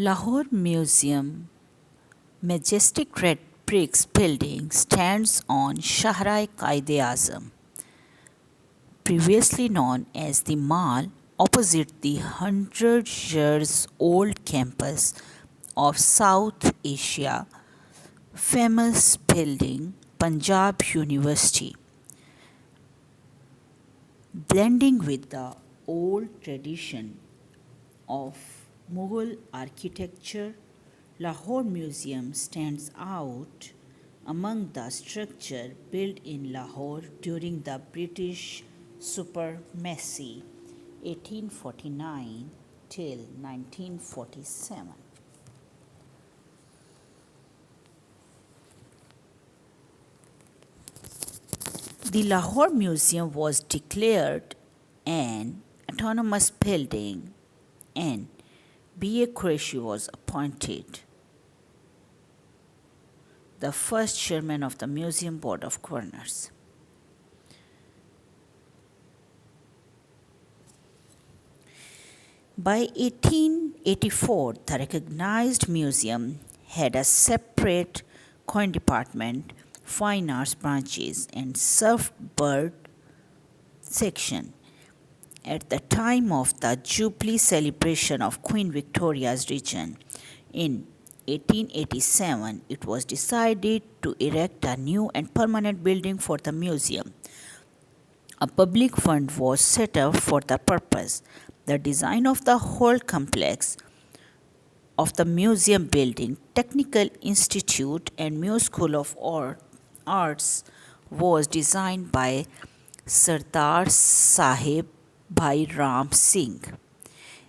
Lahore Museum majestic red bricks building stands on Shahra-e-Qaid-e-Azam, previously known as the Mall, opposite the 100 years old campus of South Asia famous building Punjab University. Blending with the old tradition of Mughal architecture, Lahore Museum stands out among the structure built in Lahore during the British supremacy 1849 till 1947. The Lahore Museum was declared an autonomous building and B.A. Qureshi was appointed the first chairman of the Museum Board of Governors. By 1884, the recognized museum had a separate coin department, fine arts branches, and served bird section. At the time of the Jubilee celebration of Queen Victoria's reign in 1887, it was decided to erect a new and permanent building for the museum. A public fund was set up for the purpose. The design of the whole complex of the museum building, Technical Institute, and New School of Arts was designed by Sardar Sahib Bhai Ram Singh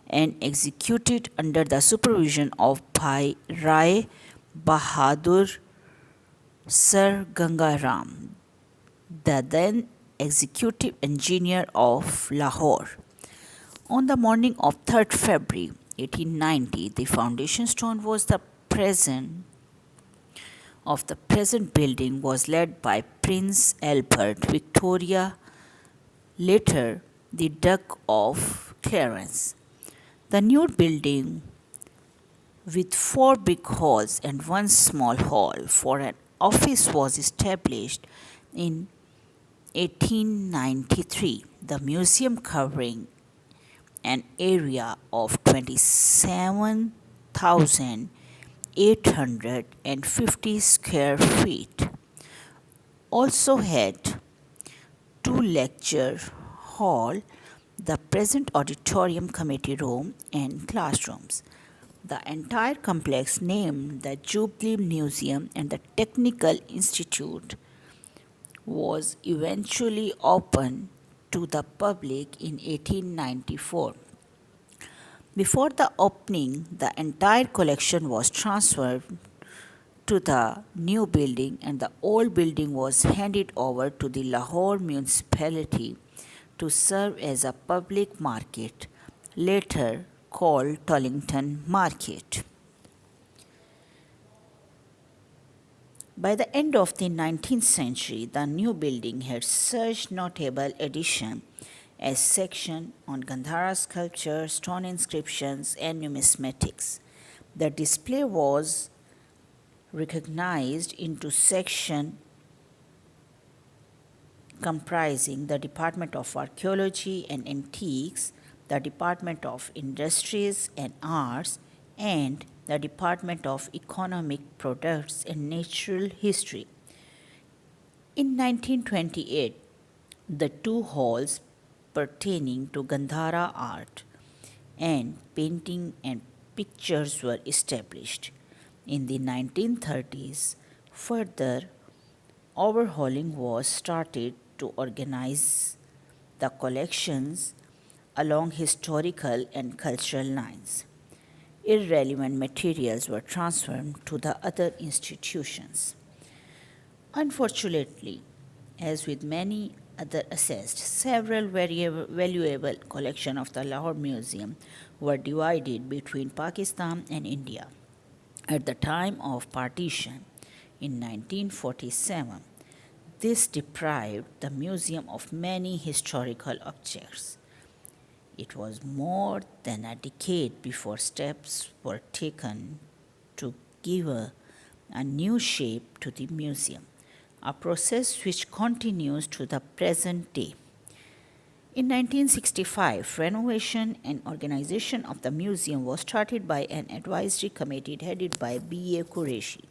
and executed under the supervision of Bhai Rai Bahadur Sir Gangaram, the then executive engineer of Lahore. On the morning of 3rd February 1890, the foundation stone was the present building was laid by Prince Albert Victoria, later the Duke of Clarence. The new building, with 4 big halls and 1 small hall for an office, was established in 1893. The museum, covering an area of 27,850 square feet, also had 2 lecture hall, the present auditorium, committee room, and classrooms. The entire complex, named the Jubilee Museum and the Technical Institute, was eventually opened to the public in 1894. Before the opening, the entire collection was transferred to the new building and the old building was handed over to the Lahore municipality to serve as a public market, later called Tollington Market. By the end of the 19th century, the new building had such notable additions as section on Gandhara sculpture, stone inscriptions, and numismatics. The display was recognized into section comprising the Department of Archaeology and Antiques, the Department of Industries and Arts, and the Department of Economic Products and Natural History. In 1928, the 2 halls pertaining to Gandhara art and painting and pictures were established. In the 1930s, further overhauling was started to organize the collections along historical and cultural lines. Irrelevant materials were transferred to the other institutions. Unfortunately, as with many other assets, several valuable collections of the Lahore Museum were divided between Pakistan and India. At the time of partition in 1947, this deprived the museum of many historical objects. It was more than a decade before steps were taken to give a new shape to the museum, a process which continues to the present day. In 1965, renovation and organization of the museum was started by an advisory committee headed by B.A. Qureshi,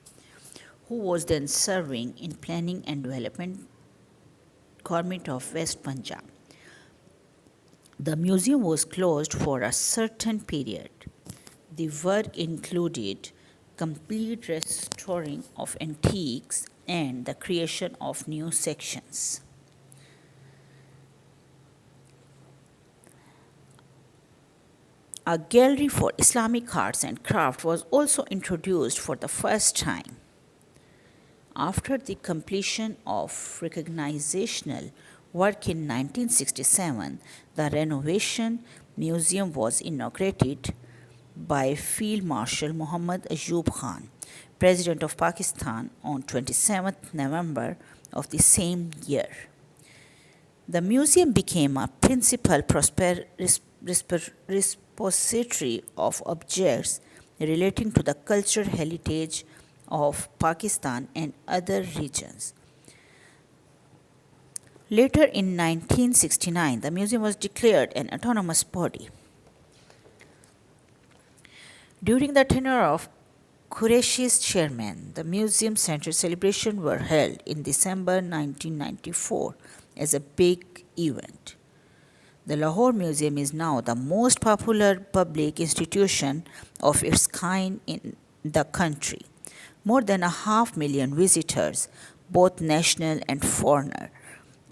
who was then serving in Planning and Development Government of West Punjab. The museum was closed for a certain period. The work included complete restoring of antiques and the creation of new sections. A gallery for Islamic arts and craft was also introduced for the first time. After the completion of recognizational work in 1967, the renovation museum was inaugurated by Field Marshal Muhammad Ayub Khan, President of Pakistan, on 27th November of the same year. The museum became a principal repository of objects relating to the cultural heritage of Pakistan and other regions. Later in 1969, the museum was declared an autonomous body. During the tenure of Qureshi's chairman, the museum centre celebrations were held in December 1994 as a big event. The Lahore Museum is now the most popular public institution of its kind in the country. More than 500,000 visitors, both national and foreigner,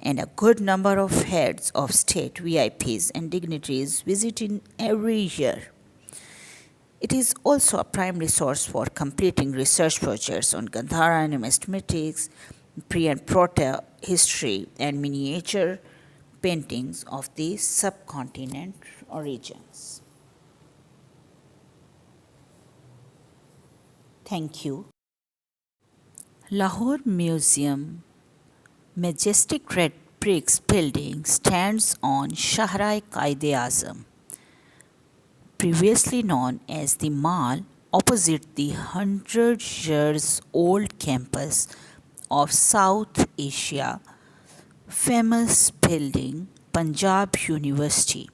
and a good number of heads of state, VIPs, and dignitaries visit it every year. It is also a prime resource for completing research projects on Gandhara numismatics, pre and proto history, and miniature paintings of the subcontinent origins. Thank you. Lahore Museum majestic red bricks building stands on Shahra-e-Qaid-e-Azam, previously known as the Mall, opposite the 100-year-old campus of South Asia famous building Punjab University.